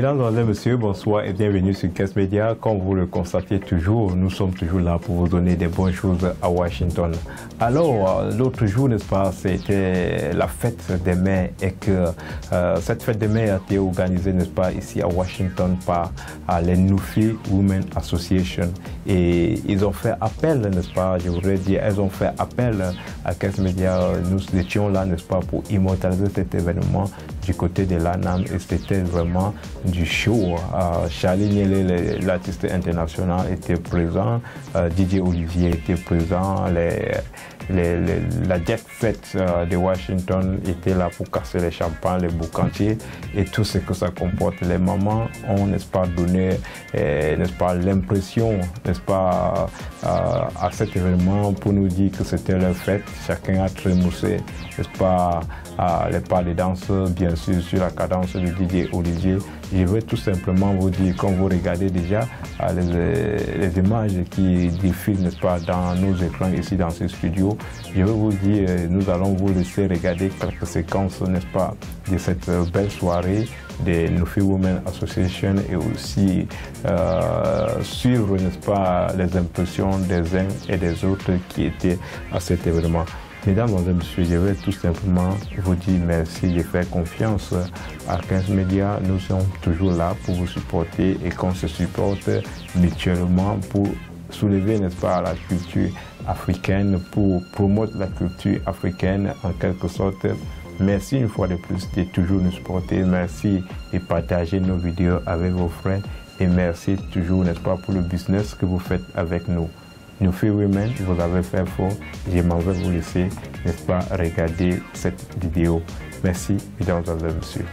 Mesdames, Mesdemoiselles, Messieurs, bonsoir et bienvenue sur Kes Media. Comme vous le constatez toujours, nous sommes toujours là pour vous donner des bonnes choses à Washington. Alors, l'autre jour, n'est-ce pas, c'était la fête des mères et que cette fête des mères a été organisée, n'est-ce pas, ici à Washington par les Nufi Women Association. Et ils ont fait appel, n'est-ce pas, je voudrais dire, elles ont fait appel à Kes Media. Nous étions là, n'est-ce pas, pour immortaliser cet événement du côté de l'ANAM et c'était vraiment du show. Charlie Nielé, l'artiste international, était présent, Didier Olivier était présent, la jet set de Washington était là pour casser les champagnes, les boucantiers et tout ce que ça comporte. Les mamans ont, n'est-ce pas, donné, n'est-ce pas, l'impression, n'est-ce pas, à cet événement pour nous dire que c'était leur fête. Chacun a trémoussé, n'est-ce pas, les pas de danse, bien sûr, sur la cadence de Didier Olivier. Je veux tout simplement vous dire, comme vous regardez déjà les images qui défilent, n'est-ce pas, dans nos écrans ici dans ce studio, je veux vous dire, nous allons vous laisser regarder quelques séquences, n'est-ce pas, de cette belle soirée des Nufi Women Association et aussi suivre, n'est-ce pas, les impressions des uns et des autres qui étaient à cet événement. Mesdames, Messieurs, je vais tout simplement vous dire merci de faire confiance à Kes Media. Nous sommes toujours là pour vous supporter et qu'on se supporte mutuellement pour soulever, n'est-ce pas, la culture africaine, pour promouvoir la culture africaine en quelque sorte. Merci une fois de plus de toujours nous supporter. Merci de partager nos vidéos avec vos frères et merci toujours, n'est-ce pas, pour le business que vous faites avec nous. Nufi Women, vous avez fait fort. Je m'en vais vous laisser, n'est-ce pas, regarder cette vidéo. Merci, mesdames et messieurs.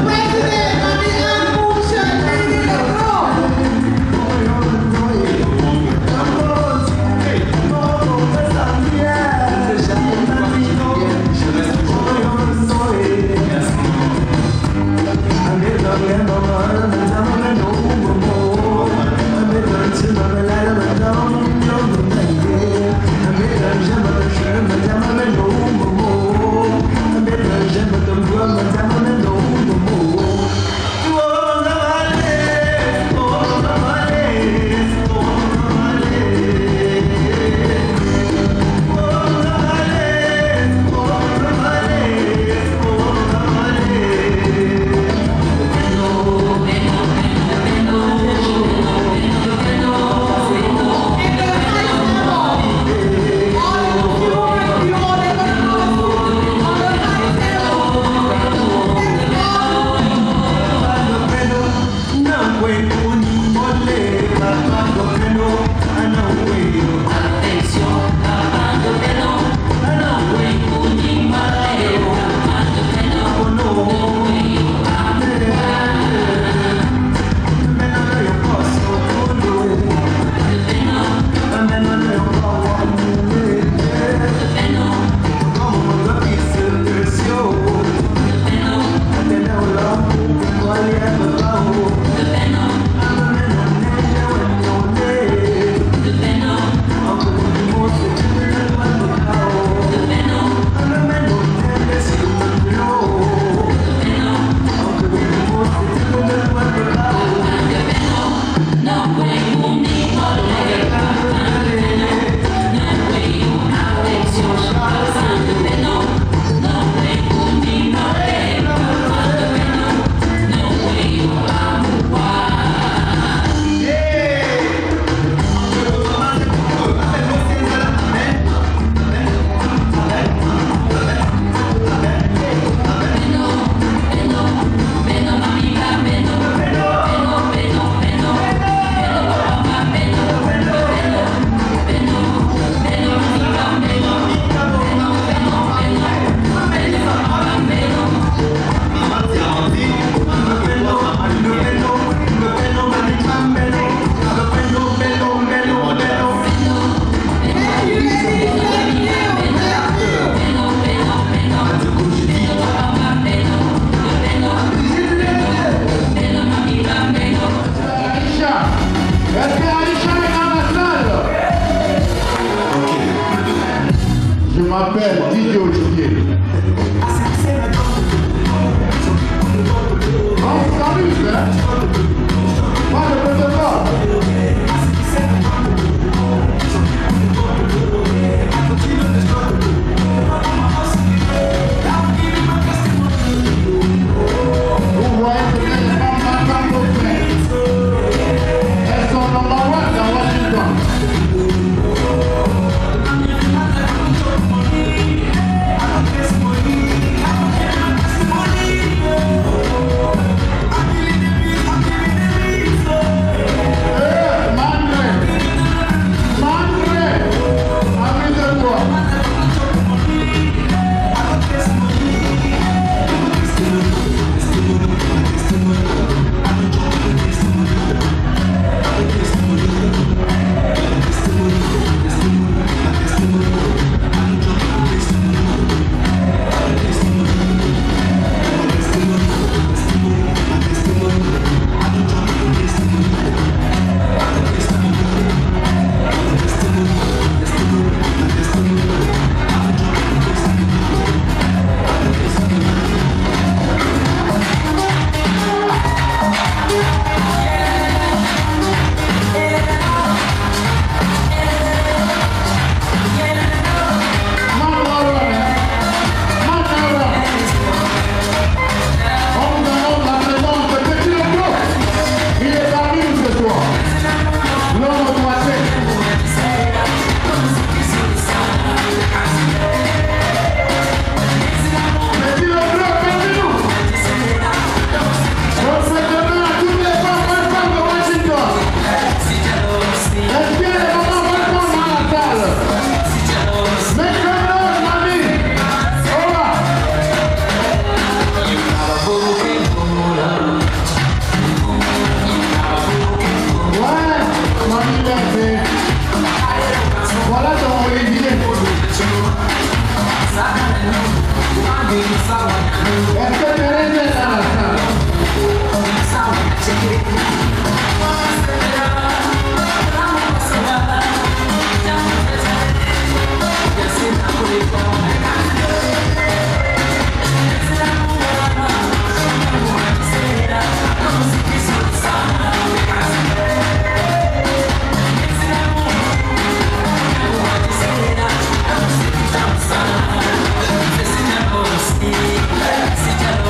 President of the Animal Shelter in the room. Je m'appelle Didier Olivier. On s'amuse, hein? Moi, je peux te voir. Vous voyez que les femmes m'attendent au fait. Elles sont number one dans Washington. Si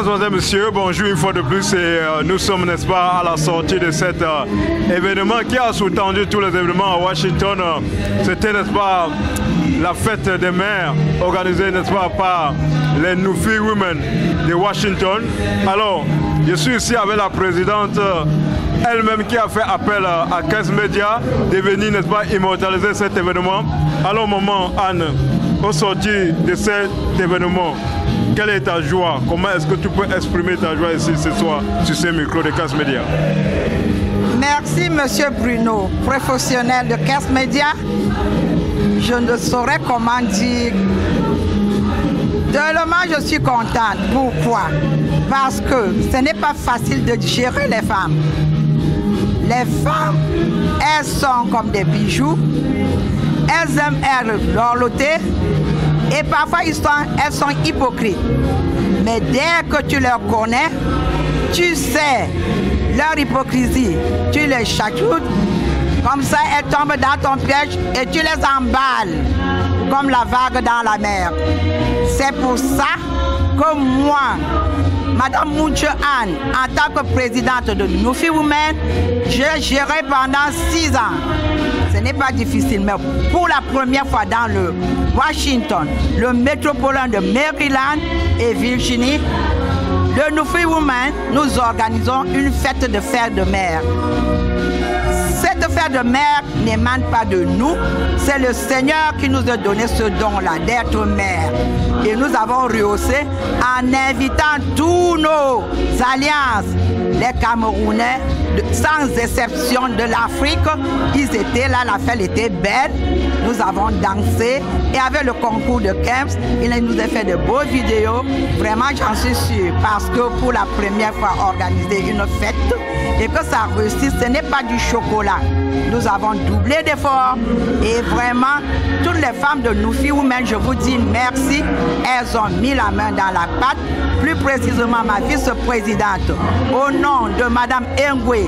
Mesdames, Messieurs, bonjour une fois de plus et nous sommes, n'est-ce pas, à la sortie de cet événement qui a sous-tendu tous les événements à Washington. C'était, n'est-ce pas, la fête des mères organisée, n'est-ce pas, par les Nufi Women de Washington. Alors, je suis ici avec la présidente elle-même qui a fait appel à Kes Media de venir, n'est-ce pas, immortaliser cet événement. Alors, maman Anne, au sortir de cet événement, quelle est ta joie? Comment est-ce que tu peux exprimer ta joie ici ce soir sur ces micros de Kes Media? Merci, Monsieur Bruno, professionnel de Kes Media. Je ne saurais comment dire. Tellement je suis contente. Pourquoi? Parce que ce n'est pas facile de gérer les femmes. Les femmes, elles sont comme des bijoux. Elles aiment être dorlotées. Et parfois, elles sont hypocrites. Mais dès que tu les connais, tu sais leur hypocrisie. Tu les chatoutes. Comme ça, elles tombent dans ton piège et tu les emballes comme la vague dans la mer. C'est pour ça que moi, Madame Mouche Anne, en tant que présidente de Nufi Women, j'ai géré pendant 6 ans. Ce n'est pas difficile, mais pour la première fois dans le Washington, le métropolitain de Maryland et Virginie, le Nufi Women, nous organisons une fête de fête de mer. Cette fête de mer n'émane pas de nous, c'est le Seigneur qui nous a donné ce don-là d'être mère. Et nous avons rehaussé en invitant tous nos alliances, les Camerounais, sans exception de l'Afrique, ils étaient là, la fête était belle. Nous avons dansé et avec le concours de Kems, il nous a fait de beaux vidéos. Vraiment, j'en suis sûre, parce que pour la première fois, organiser une fête et que ça réussisse, ce n'est pas du chocolat. Nous avons doublé d'efforts et vraiment, toutes les femmes de Nufi Women, je vous dis merci. Elles ont mis la main dans la pâte. Plus précisément, ma vice-présidente, au nom de Madame Engwe,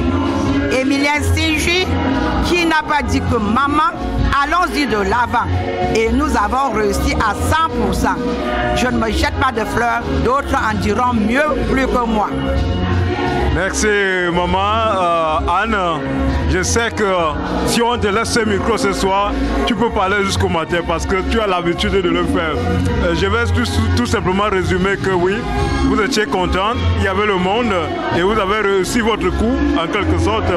Emilien Sinji, qui n'a pas dit que maman, allons-y de l'avant. Et nous avons réussi à 100%. Je ne me jette pas de fleurs, d'autres en diront mieux, plus que moi. Merci maman Anne. Je sais que si on te laisse ce micro ce soir, tu peux parler jusqu'au matin parce que tu as l'habitude de le faire. Je vais tout simplement résumer que oui, vous étiez contente, il y avait le monde et vous avez réussi votre coup en quelque sorte.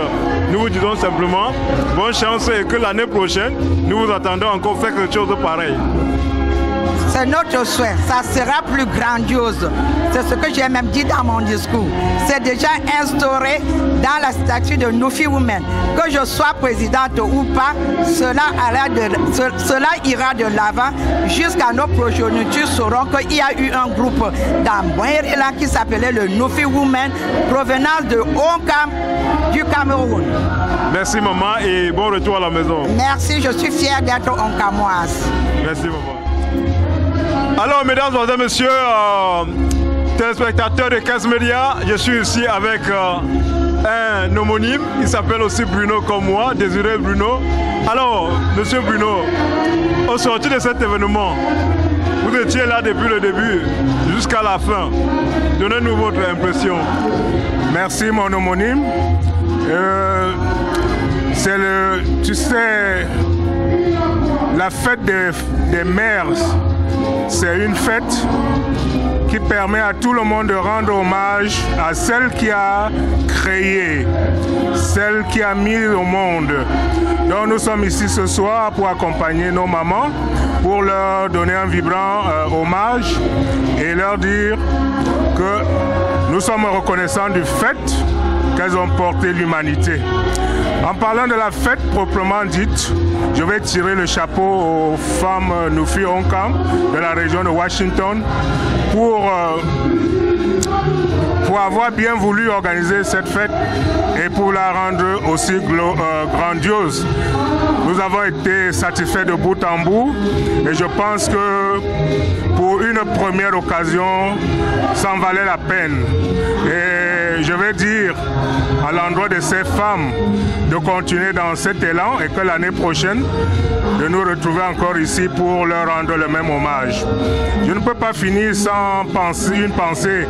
Nous vous disons simplement bonne chance et que l'année prochaine, nous vous attendons encore faire quelque chose de pareil. C'est notre souhait, ça sera plus grandiose. C'est ce que j'ai même dit dans mon discours. C'est déjà instauré dans la statut de Nufi Women. Que je sois présidente ou pas, cela ira de l'avant jusqu'à nos progénitures sauront qu'il y a eu un groupe dans Boirela qui s'appelait le Nufi Women, provenance de Onkam du Cameroun. Merci maman et bon retour à la maison. Merci, je suis fière d'être onkamoise. Merci maman. Alors, mesdames et messieurs, téléspectateurs de Kes Media, je suis ici avec un homonyme, il s'appelle aussi Bruno comme moi, Désiré Bruno. Alors, monsieur Bruno, au sortir de cet événement, vous étiez là depuis le début jusqu'à la fin. Donnez-nous votre impression. Merci mon homonyme. Tu sais, la fête des mères, c'est une fête qui permet à tout le monde de rendre hommage à celle qui a créé, celle qui a mis au monde. Donc nous sommes ici ce soir pour accompagner nos mamans, pour leur donner un vibrant hommage et leur dire que nous sommes reconnaissants du fait qu'elles ont porté l'humanité. En parlant de la fête proprement dite, je vais tirer le chapeau aux femmes Nufi Onkam de la région de Washington pour avoir bien voulu organiser cette fête et pour la rendre aussi grandiose. Nous avons été satisfaits de bout en bout et je pense que pour une première occasion, ça en valait la peine. Et je vais dire à l'endroit de ces femmes de continuer dans cet élan et que l'année prochaine, de nous retrouver encore ici pour leur rendre le même hommage. Je ne peux pas finir sans une pensée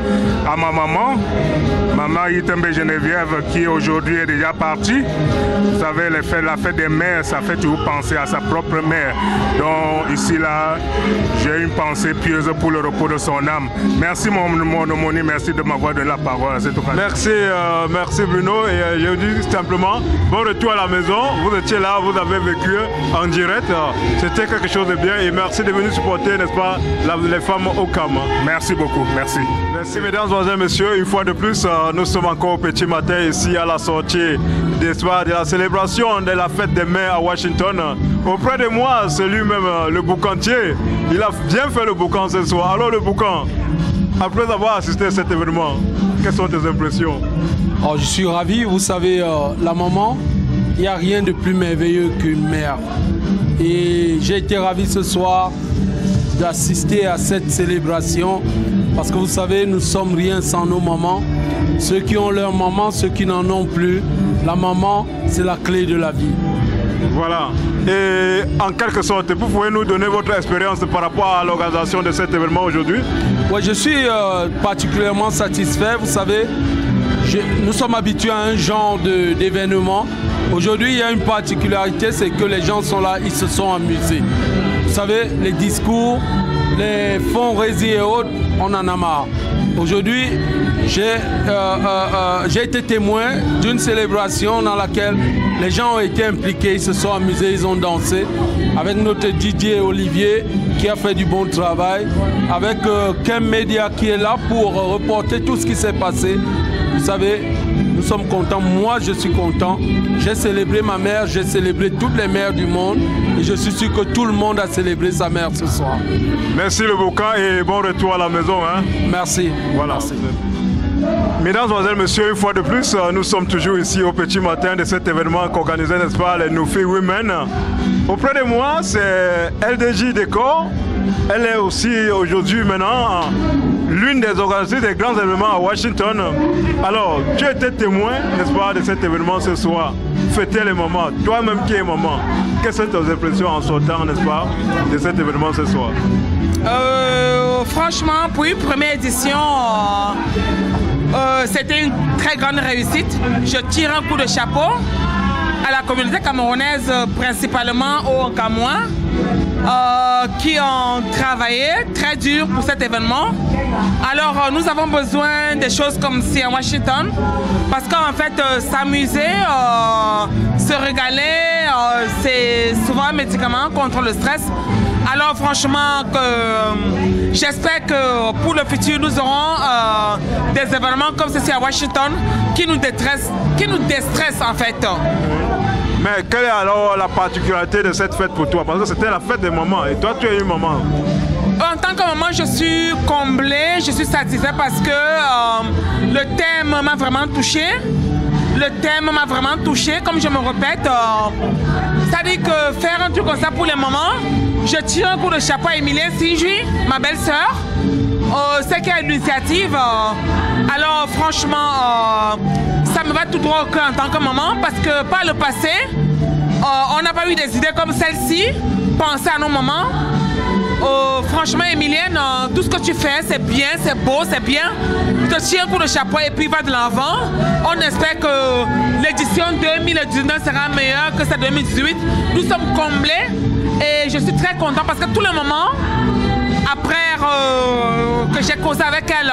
à ma maman, maman Yitembe Geneviève, qui aujourd'hui est déjà partie. Vous savez, la fête des mères, ça fait toujours penser à sa propre mère. Donc ici, là, j'ai une pensée pieuse pour le repos de son âme. Merci mon homonyme, merci de m'avoir donné la parole à cette occasion. Merci, merci Bruno. Et je dis simplement, bon retour à la maison. Vous étiez là, vous avez vécu en direct. C'était quelque chose de bien et merci de venir supporter, n'est-ce pas, les femmes au CAM. Merci beaucoup, merci. Merci mesdames, messieurs. Une fois de plus, nous sommes encore au petit matin ici à la sortie de la célébration de la fête des mères à Washington. Auprès de moi, c'est lui-même le boucantier. Il a bien fait le boucan ce soir. Alors le boucan, après avoir assisté à cet événement, quelles sont tes impressions? Oh, je suis ravi. Vous savez, la maman, il n'y a rien de plus merveilleux qu'une mère. Et j'ai été ravi ce soir d'assister à cette célébration parce que vous savez, nous ne sommes rien sans nos mamans. Ceux qui ont leur maman, ceux qui n'en ont plus, la maman, c'est la clé de la vie. Voilà. Et en quelque sorte, vous pouvez nous donner votre expérience par rapport à l'organisation de cet événement aujourd'hui? Oui, je suis particulièrement satisfait. Vous savez, nous sommes habitués à un genre d'événement. Aujourd'hui, il y a une particularité, c'est que les gens sont là, ils se sont amusés. Vous savez, les discours, les fonds résis et autres, on en a marre. Aujourd'hui, j'ai été témoin d'une célébration dans laquelle les gens ont été impliqués, ils se sont amusés, ils ont dansé. Avec notre DJ Olivier qui a fait du bon travail, avec Kem Media qui est là pour reporter tout ce qui s'est passé. Vous savez, nous sommes contents, moi je suis content. J'ai célébré ma mère, j'ai célébré toutes les mères du monde et je suis sûr que tout le monde a célébré sa mère ce soir. Merci le boucan et bon retour à la maison. Hein. Merci. Voilà. Merci. Mesdames, messieurs, une fois de plus, nous sommes toujours ici au petit matin de cet événement qu'organisait, n'est-ce pas, les Nufi Women. Auprès de moi, c'est LDJ Décor. Elle est aussi aujourd'hui maintenant l'une des organisatrices des grands événements à Washington. Alors, tu étais témoin, n'est-ce pas, de cet événement ce soir. Fêter les mamans. Toi-même qui es maman, quelles sont tes impressions en sortant, n'est-ce pas, de cet événement ce soir? Franchement, pour une première édition, c'était une très grande réussite. Je tire un coup de chapeau à la communauté camerounaise, principalement aux Camerounais, qui ont travaillé très dur pour cet événement. Alors, nous avons besoin des choses comme ici à Washington, parce qu'en fait, s'amuser, se régaler, c'est souvent un médicament contre le stress. Alors franchement, j'espère que pour le futur, nous aurons des événements comme ceci à Washington qui nous déstressent en fait. Mais quelle est alors la particularité de cette fête pour toi? Parce que c'était la fête des mamans et toi tu es une maman. En tant que maman, je suis comblée, je suis satisfaite parce que le thème m'a vraiment touchée. Le thème m'a vraiment touchée, comme je me répète. C'est-à-dire que faire un truc comme ça pour les mamans, je tire un coup de chapeau à Emilie Sinjui, ma belle-sœur, c'est qui a l'initiative. Alors franchement, ça me va tout droit au cœur en tant que maman parce que par le passé, on n'a pas eu des idées comme celle-ci. Pensez à nos mamans. Franchement, Emilienne, tout ce que tu fais, c'est bien, c'est beau, c'est bien. Je te tire un coup de chapeau et puis va de l'avant. On espère que l'édition 2019 sera meilleure que celle 2018. Nous sommes comblés et je suis très content parce que tous les moments, après que j'ai causé avec elles,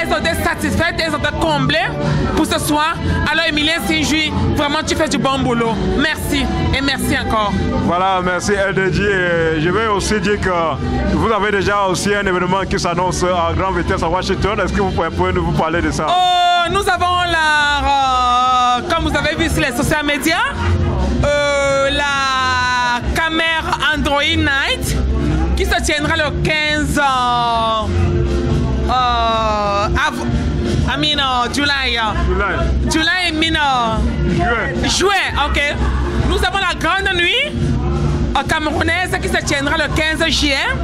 elles ont été satisfaites, elles ont été comblées pour ce soir. Alors Emilien Sinjui, vraiment tu fais du bon boulot. Merci et merci encore. Voilà, merci LDJ. Je vais aussi dire que vous avez déjà aussi un événement qui s'annonce à grande vitesse à Washington. Est-ce que vous pouvez nous parler de ça? Nous avons la, comme vous avez vu sur les social media, la caméra Android Night qui se tiendra le 15 juin. Ok. Nous avons la grande nuit camerounaise qui se tiendra le 15 juin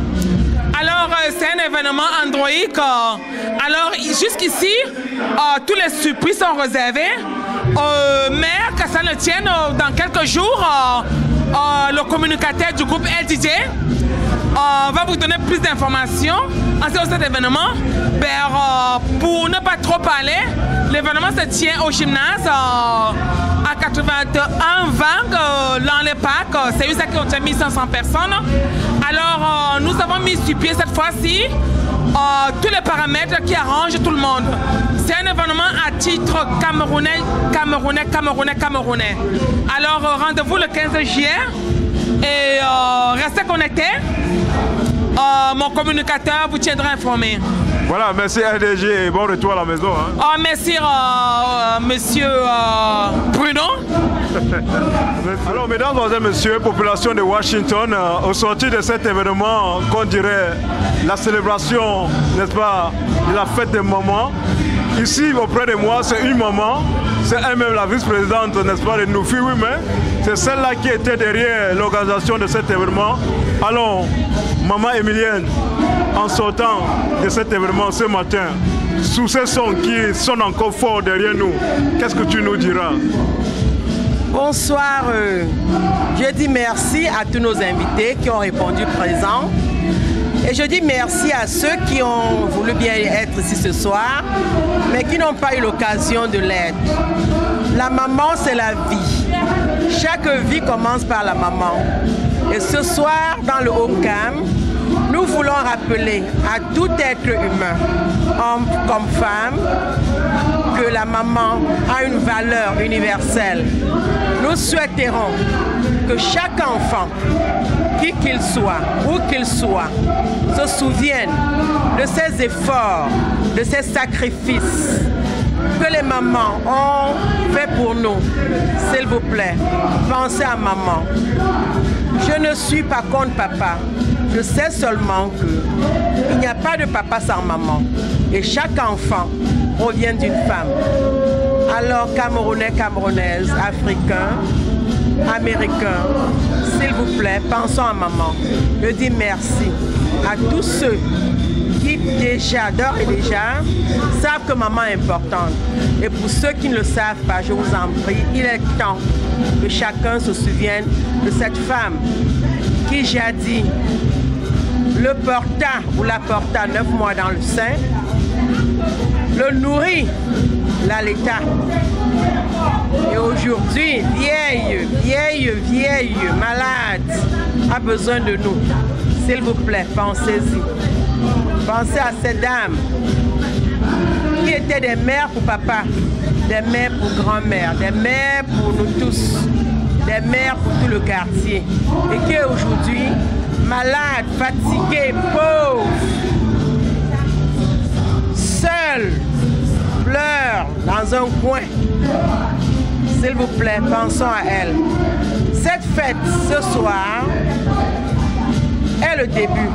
Alors, c'est un événement androïque. Alors, jusqu'ici, tous les surprises sont réservés. Mais, qu'à ça ne tienne, dans quelques jours, le communicateur du groupe LDJ va vous donner plus d'informations en ce cet événement. Pour ne pas trop parler, l'événement se tient au gymnase à 81-20 dans les parcs. C'est une salle qui contient 1500 personnes. Alors, nous avons mis sur pied cette fois-ci tous les paramètres qui arrangent tout le monde. C'est un événement à titre camerounais. Alors, rendez-vous le 15 juillet et restez connectés. Mon communicateur vous tiendra informé. Voilà, merci LDJ et bon retour à la maison. Hein. Merci monsieur Bruno. Alors, mesdames, et messieurs, population de Washington, au sortir de cet événement qu'on dirait la célébration, n'est-ce pas, de la fête des mamans, ici auprès de moi, c'est une maman, c'est elle-même la vice-présidente, n'est-ce pas, de Nufi Women. C'est celle-là qui était derrière l'organisation de cet événement. Alors, maman Emilienne, en sortant de cet événement ce matin, sous ces sons qui sont encore forts derrière nous, qu'est-ce que tu nous diras? Bonsoir, je dis merci à tous nos invités qui ont répondu présents. Et je dis merci à ceux qui ont voulu bien être ici ce soir, mais qui n'ont pas eu l'occasion de l'être. La maman, c'est la vie. Chaque vie commence par la maman. Et ce soir, dans le Homecam, nous voulons rappeler à tout être humain, homme comme femme, que la maman a une valeur universelle. Nous souhaiterons que chaque enfant, qui qu'il soit, où qu'il soit, se souvienne de ses efforts, de ses sacrifices que les mamans ont fait pour nous. S'il vous plaît, pensez à maman. Je ne suis pas contre papa. Je sais seulement qu'il n'y a pas de papa sans maman. Et chaque enfant provient d'une femme. Alors, Camerounais, Camerounaises, Africains, Américains, s'il vous plaît, pensons à maman. Je dis merci à tous ceux qui déjà, d'ores et déjà, savent que maman est importante. Et pour ceux qui ne le savent pas, je vous en prie, il est temps que chacun se souvienne de cette femme qui jadis le porta ou la porta 9 mois dans le sein, le nourrit, l'allaita. Et aujourd'hui, vieille, malade, a besoin de nous. S'il vous plaît, pensez-y. Pensez à ces dames qui étaient des mères pour papa, des mères pour grand-mère, des mères pour nous tous, des mères pour tout le quartier. Et qui aujourd'hui, malades, fatiguées, pauvres, seules, pleurent dans un coin. S'il vous plaît, pensons à elles. Cette fête ce soir est le début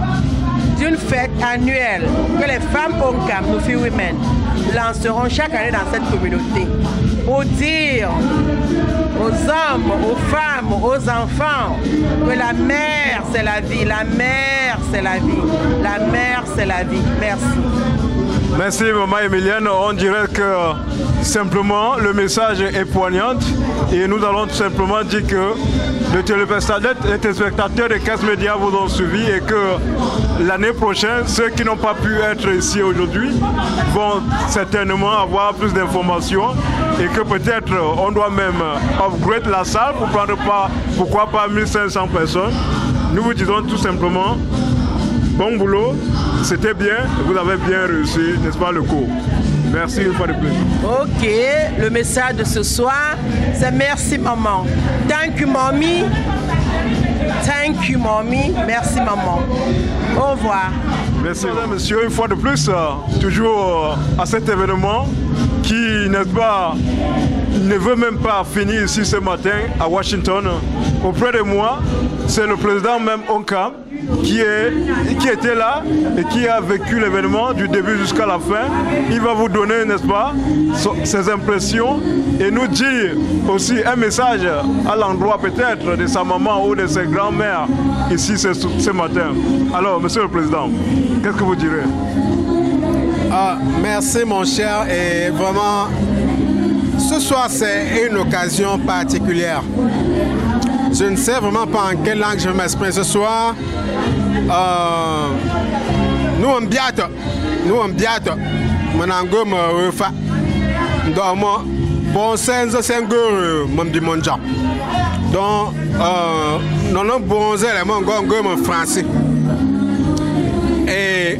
d'une fête annuelle que les femmes Homecam, Nufi Women, lanceront chaque année dans cette communauté pour dire aux hommes, aux femmes, aux enfants que la mère c'est la vie, la mère c'est la vie, la mère c'est la vie. Merci. Merci maman Emilienne, on dirait que simplement le message est poignant et nous allons tout simplement dire que les téléspectateurs de KES Média vous ont suivi et que l'année prochaine, ceux qui n'ont pas pu être ici aujourd'hui vont certainement avoir plus d'informations et que peut-être on doit même upgrade la salle pour prendre pourquoi pas 1500 personnes. Nous vous disons tout simplement bon boulot, c'était bien, vous avez bien réussi, n'est-ce pas, le cours. Merci une fois de plus. Ok, le message de ce soir, c'est merci maman. Thank you mommy. Thank you mommy. Merci maman. Au revoir. Merci monsieur, une fois de plus, toujours à cet événement qui, n'est-ce pas, ne veut même pas finir ici ce matin à Washington. Auprès de moi, c'est le président même Onka qui était là et qui a vécu l'événement du début jusqu'à la fin. Il va vous donner, n'est-ce pas, ses impressions et nous dire aussi un message à l'endroit peut-être de sa maman ou de ses grands-mères ici ce matin. Alors, Monsieur le Président, qu'est-ce que vous direz? Merci mon cher, et vraiment, ce soir c'est une occasion particulière. Je ne sais vraiment pas en quelle langue je vais m'exprimer ce soir. Nous on biate, mon ango me refa. Donc bon senso sengo mon du monde. Donc non bon zèle mon ango mon français. Et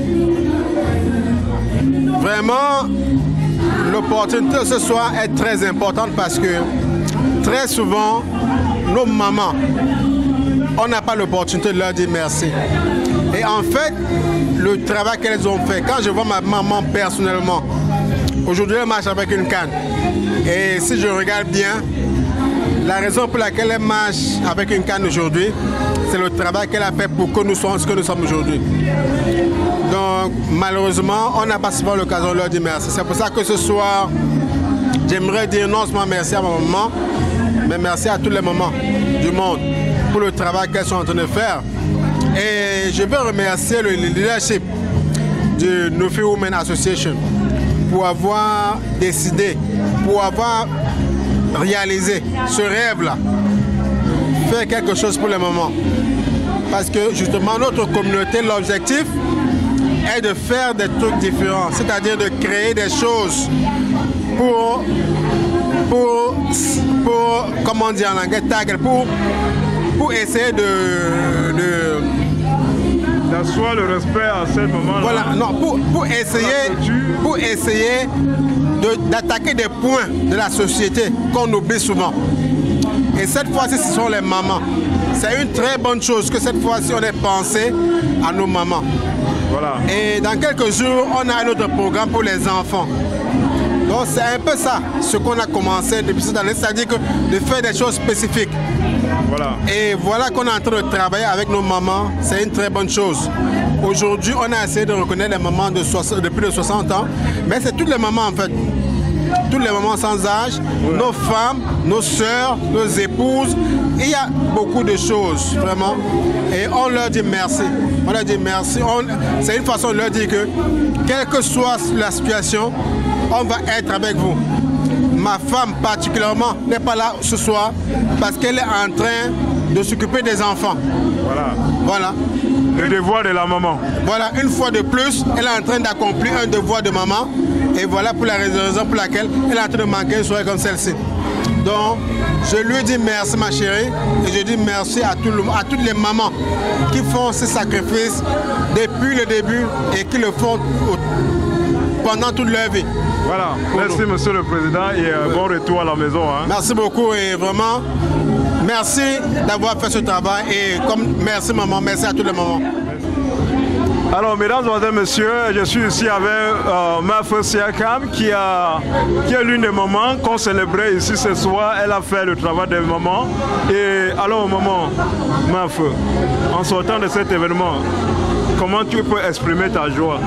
vraiment, l'opportunité ce soir est très importante parce que très souvent, nos mamans, on n'a pas l'opportunité de leur dire merci. Et en fait, le travail qu'elles ont fait, quand je vois ma maman personnellement, aujourd'hui elle marche avec une canne. Et si je regarde bien, la raison pour laquelle elle marche avec une canne aujourd'hui, c'est le travail qu'elle a fait pour que nous soyons ce que nous sommes aujourd'hui. Donc malheureusement, on n'a pas souvent l'occasion de leur dire merci. C'est pour ça que ce soir, j'aimerais dire non seulement merci à ma maman, mais merci à tous les mamans du monde pour le travail qu'elles sont en train de faire. Et je veux remercier le leadership de Nufi Women Association pour avoir décidé, pour avoir réalisé ce rêve-là, faire quelque chose pour les mamans. Parce que justement, notre communauté, l'objectif est de faire des trucs différents, c'est-à-dire de créer des choses pour comment dire en anglais, pour essayer d'asseoir le respect à ce moment-là. Voilà, non, pour essayer d'attaquer des points de la société qu'on oublie souvent. Et cette fois-ci, ce sont les mamans. C'est une très bonne chose que cette fois-ci, on ait pensé à nos mamans. Voilà. Et dans quelques jours, on a un autre programme pour les enfants. Donc c'est un peu ça, ce qu'on a commencé depuis cette année, c'est-à-dire que de faire des choses spécifiques. Voilà. Et voilà qu'on est en train de travailler avec nos mamans, c'est une très bonne chose. Aujourd'hui, on a essayé de reconnaître les mamans de plus de 60 ans, mais c'est toutes les mamans en fait. Toutes les mamans sans âge, ouais. Nos femmes, nos sœurs, nos épouses. Il y a beaucoup de choses, vraiment. Et on leur dit merci. On leur dit merci. C'est une façon de leur dire que, quelle que soit la situation, on va être avec vous. Ma femme particulièrement n'est pas là ce soir parce qu'elle est en train de s'occuper des enfants. Voilà. Le devoir de la maman. Voilà, une fois de plus, elle est en train d'accomplir un devoir de maman. Et voilà pour la raison pour laquelle elle est en train de manquer une soirée comme celle-ci. Donc, je lui dis merci ma chérie. Et je dis merci à toutes les mamans qui font ces sacrifices depuis le début et qui le font pendant toute leur vie. Voilà, merci Monsieur le Président et bon retour à la maison. Hein. Merci beaucoup et vraiment, merci d'avoir fait ce travail et merci maman, merci à tous les mamans. Alors, mesdames, mesdemoiselles, messieurs, je suis ici avec Mafeu Siakam qui est l'une des mamans qu'on célébrait ici ce soir. Elle a fait le travail des mamans. Et alors, maman, Mafeu, en sortant de cet événement, comment tu peux exprimer ta joie?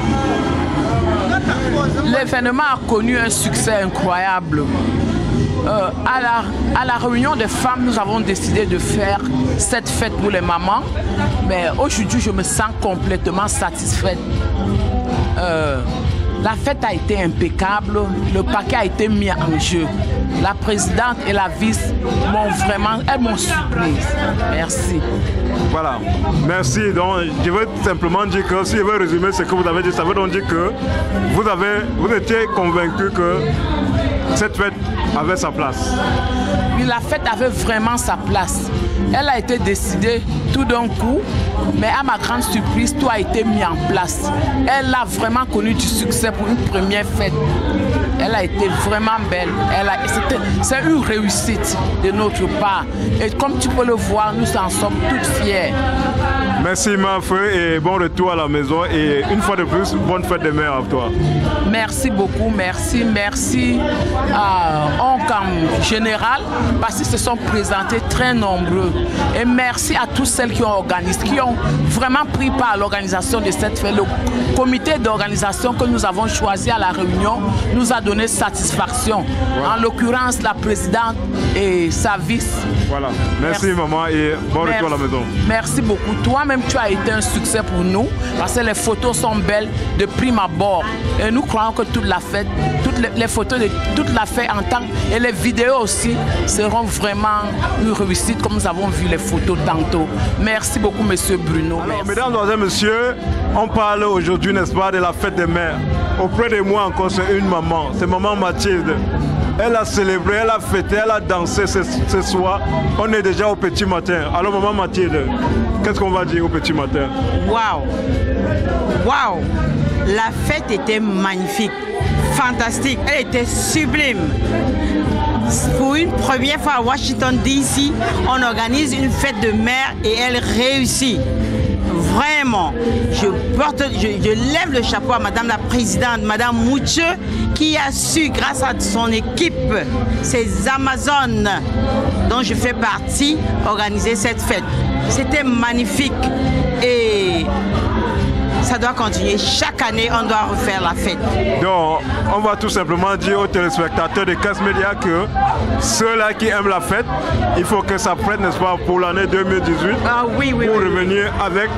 L'événement a connu un succès incroyable. À la réunion des femmes, nous avons décidé de faire cette fête pour les mamans. Mais aujourd'hui, je me sens complètement satisfaite. La fête a été impeccable. Le paquet a été mis en jeu. La présidente et la vice elles m'ont surprise. Merci. Voilà, merci. Donc, je veux simplement dire que si je veux résumer ce que vous avez dit, ça veut donc dire que vous étiez convaincu que cette fête avait sa place. Oui, la fête avait vraiment sa place. Elle a été décidée tout d'un coup, mais à ma grande surprise, tout a été mis en place. Elle a vraiment connu du succès pour une première fête. Elle a été vraiment belle. C'est une réussite de notre part. Et comme tu peux le voir, nous en sommes toutes fiers. Merci Mafeu et bon retour à la maison. Et une fois de plus, bonne fête des mères à toi. Merci beaucoup, merci à Onka femmes générales parce qu'ils se sont présentés très nombreux. Et merci à tous celles qui ont organisé, qui ont vraiment pris part à l'organisation de cette fête. Le comité d'organisation que nous avons choisi à la réunion nous a donné satisfaction. En l'occurrence, la présidente et sa vice. Voilà. Merci maman et bon retour à la maison. Merci beaucoup. Toi-même, tu as été un succès pour nous parce que les photos sont belles de prime abord. Et nous croyons que toute la fête, toutes les photos de toute la fête en temps et les vidéos aussi seront vraiment une réussite comme nous avons vu les photos tantôt. Merci beaucoup, monsieur Bruno. Alors, mesdames, messieurs, on parle aujourd'hui, n'est-ce pas, de la fête des mères. Auprès de moi encore, c'est une maman, c'est maman Mathilde. Elle a célébré, elle a fêté, elle a dansé ce soir. On est déjà au petit matin. Alors maman Mathilde, qu'est-ce qu'on va dire au petit matin? Waouh! Waouh! La fête était magnifique, fantastique, elle était sublime. Pour une première fois à Washington DC, on organise une fête de mère et elle réussit. Vraiment, je lève le chapeau à Madame la Présidente, Madame Mouche, qui a su, grâce à son équipe, ces Amazones dont je fais partie, organiser cette fête. C'était magnifique et ça doit continuer. Chaque année, on doit refaire la fête. Donc, on va tout simplement dire aux téléspectateurs de Casse Média que ceux-là qui aiment la fête, il faut que ça prête, n'est-ce pas, pour l'année 2018. Ah oui, oui. Pour revenir avec,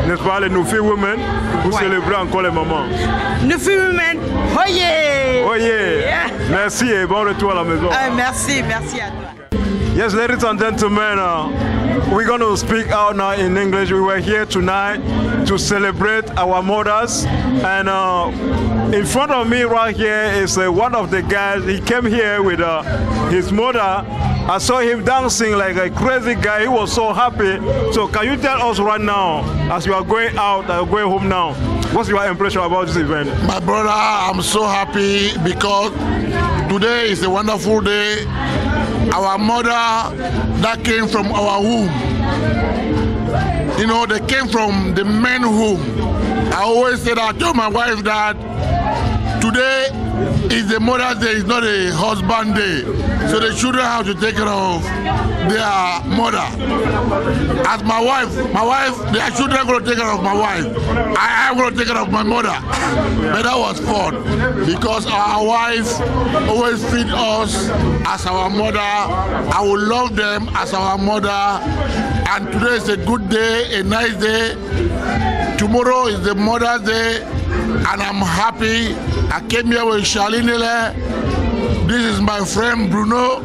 n'est-ce pas, les Nufi Women pour célébrer encore les moments. Nufi Women, oyez! Oyez! Yeah. Merci et bon retour à la maison. Merci, merci à toi. Yes, ladies and gentlemen, we're going to speak out now in English. We were here tonight to celebrate our mothers, and in front of me right here is one of the guys. He came here with his mother. I saw him dancing like a crazy guy. He was so happy. So can you tell us right now, as you are going out, going home now, what's your impression about this event? My brother, I'm so happy because today is a wonderful day. Our mother that came from our womb, you know, they came from the men's womb. I always say that, I told my wife that today is the Mother's Day, it's not a husband day. So the children have to take care of their mother. As my wife, their children are going to take care of my wife. I am going to take care of my mother. But that was fun because our wife always feed us as our mother. I will love them as our mother. And today is a good day, a nice day. Tomorrow is the Mother's Day, and I'm happy. I came here with Charlene. This is my friend Bruno.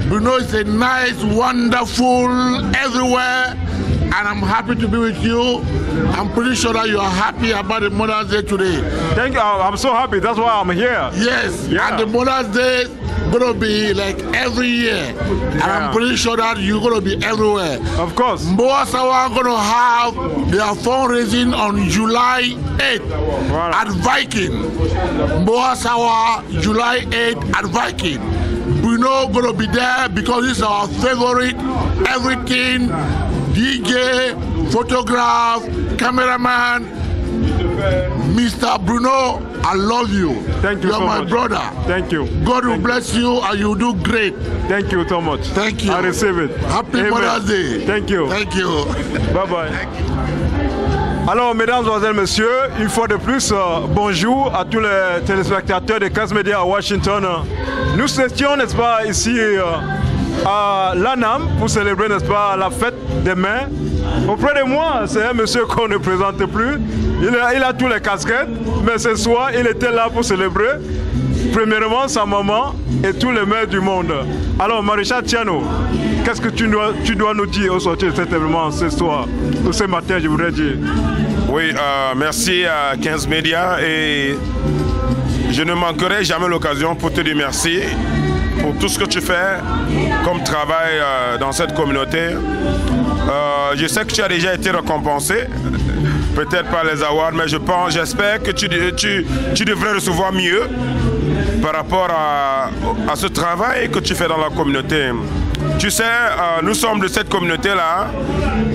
Bruno is a nice, wonderful, everywhere, and I'm happy to be with you. I'm pretty sure that you are happy about the Mother's Day today. Thank you. I'm so happy. That's why I'm here. Yes. Yeah. And the Mother's Day gonna be like every year, and I'm pretty sure that you're gonna be everywhere. Of course. Mboasawa gonna have their fundraising on July 8th at Viking. Mboasawa, July 8th at Viking. Bruno gonna be there because he's our favorite. Everything, DJ, photograph, cameraman. Mr. Bruno, I love you. Thank you. You're so my much. brother. Thank you. God will bless you and you do great. Thank you so much. Thank you. I receive it. Happy Mother's Day. Thank you. Thank you. Bye bye. Alors, mesdames, messieurs, une fois de plus, bonjour à tous les téléspectateurs de Casse Média à Washington. Nous étions, n'est-ce pas, ici à l'ANAM pour célébrer, n'est-ce pas, la fête des mères. Auprès de moi, c'est un monsieur qu'on ne présente plus. Il a tous les casquettes, mais ce soir, il était là pour célébrer, premièrement, sa maman et tous les mères du monde. Alors, Maréchal Tiano, qu'est-ce que tu dois nous dire au sortir de cet événement ce soir, ou ce matin, je voudrais dire? Oui, merci à 15 Médias et je ne manquerai jamais l'occasion pour te dire merci pour tout ce que tu fais comme travail dans cette communauté. Je sais que tu as déjà été récompensé, peut-être par les awards, mais j'espère que tu devrais recevoir mieux par rapport à ce travail que tu fais dans la communauté. Tu sais, nous sommes de cette communauté-là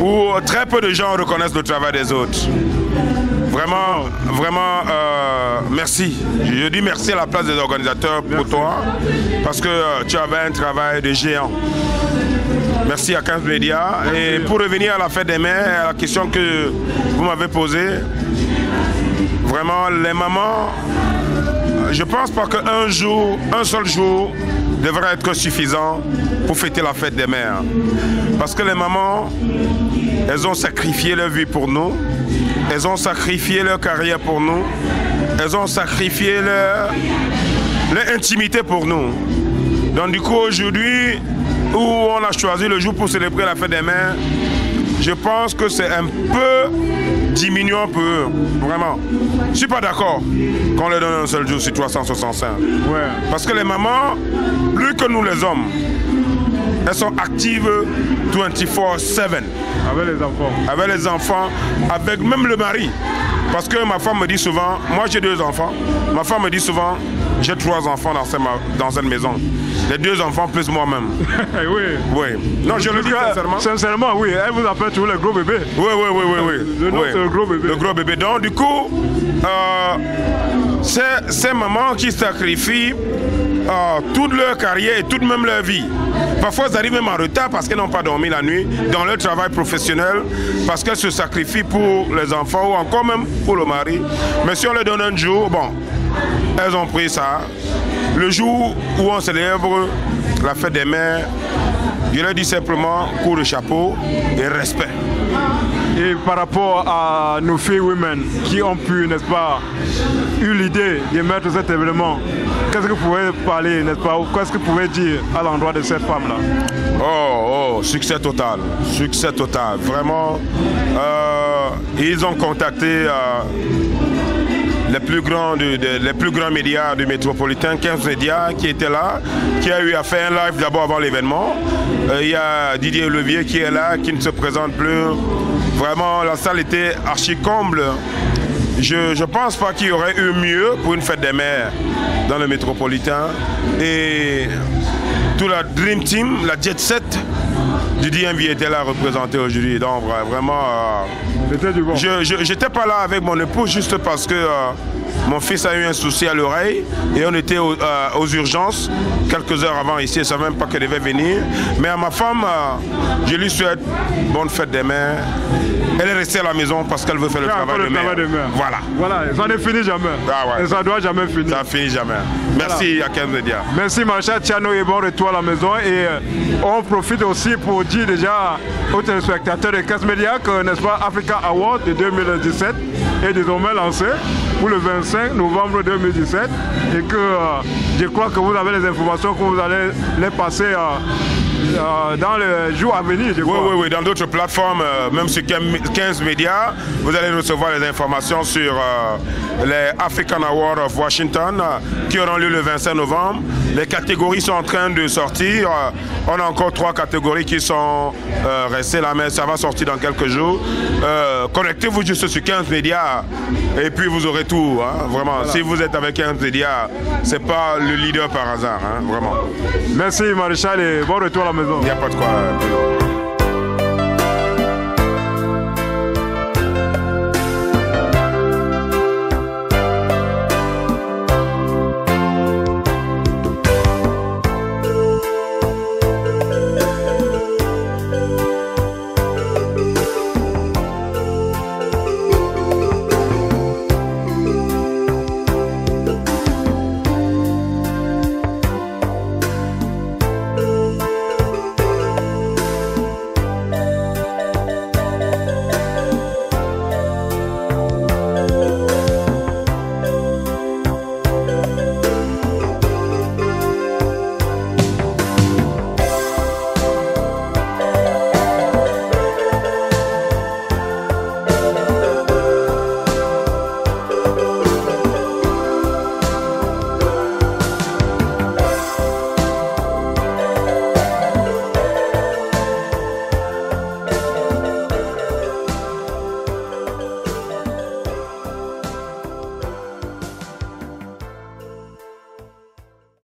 où très peu de gens reconnaissent le travail des autres. Vraiment, merci. Je dis merci à la place des organisateurs pour toi, parce que tu avais un travail de géant. Merci à 15 Médias. Et pour revenir à la fête des mères, à la question que vous m'avez posée, vraiment, les mamans, je pense pas qu'un seul jour devrait être suffisant pour fêter la fête des mères. Parce que les mamans, elles ont sacrifié leur vie pour nous, elles ont sacrifié leur carrière pour nous, elles ont sacrifié leur intimité pour nous. Donc du coup, aujourd'hui, où on a choisi le jour pour célébrer la fête des mères, je pense que c'est un peu diminuant pour eux, vraiment. Je ne suis pas d'accord qu'on leur donne un seul jour sur 365. Ouais. Parce que les mamans, plus que nous les hommes, elles sont actives 24/7. Avec les enfants. Avec les enfants, avec même le mari. Parce que ma femme me dit souvent, moi j'ai 2 enfants, ma femme me dit souvent, j'ai 3 enfants dans cette maison. Les 2 enfants plus moi-même. Oui. Oui. Non, je le dis sincèrement. Sincèrement, oui. Elle vous appelle toujours le gros bébé. Oui. Le nom, c'est le gros bébé. Le gros bébé. Donc, du coup, ces mamans qui sacrifient toute leur carrière et toute même leur vie. Parfois, elles arrivent même en retard parce qu'elles n'ont pas dormi la nuit dans leur travail professionnel, parce qu'elles se sacrifient pour les enfants ou encore même pour le mari. Mais si on leur donne un jour, bon, elles ont pris ça. Le jour où on célèbre la fête des mères, je leur dis simplement coup de chapeau et respect. Et par rapport à nos filles women qui ont pu, n'est-ce pas, eu l'idée de mettre cet événement, qu'est-ce que vous pouvez parler, n'est-ce pas, ou qu'est-ce que vous pouvez dire à l'endroit de cette femme-là? Oh, succès total, vraiment. Ils ont contacté les plus grands médias du métropolitain, 15 Médias qui étaient là, qui a eu à faire un live d'abord avant l'événement. Il y a Didier Olivier qui est là, qui ne se présente plus. Vraiment, la salle était archi comble. Je ne pense pas qu'il y aurait eu mieux pour une fête des mères dans le métropolitain. Et tout la Dream Team, la Jet Set, Didier Envy était là représenté aujourd'hui. Donc vraiment, c'était du bon. J'étais pas là avec mon épouse juste parce que mon fils a eu un souci à l'oreille et on était aux urgences quelques heures avant ici. Je ne savais même pas qu'elle devait venir. Mais à ma femme, je lui souhaite bonne fête des mères. Elle est restée à la maison parce qu'elle veut faire le travail de mère. Voilà, ça ne finit jamais. Et ça ne doit jamais finir. Ça ne finit jamais. Merci à 15 Médias. Merci Maréchal Tchano et bon retour à la maison. Et on profite aussi pour dire déjà aux téléspectateurs de 15 Médias que, n'est-ce pas, Africa Award de 2017 est désormais lancé pour le 25 novembre 2017 et que je crois que vous avez les informations que vous allez les passer dans les jours à venir. Oui, dans d'autres plateformes, même sur 15 Médias, vous allez recevoir les informations sur les African Awards of Washington qui auront lieu le 25 novembre. Les catégories sont en train de sortir. On a encore 3 catégories qui sont restées là, mais ça va sortir dans quelques jours. Connectez-vous juste sur 15 Médias et puis vous aurez tout. Hein, vraiment, voilà. Si vous êtes avec 15 Médias, c'est pas le leader par hasard, hein, vraiment. Merci Maréchal et bon retour à la maison. Il n'y a pas de quoi.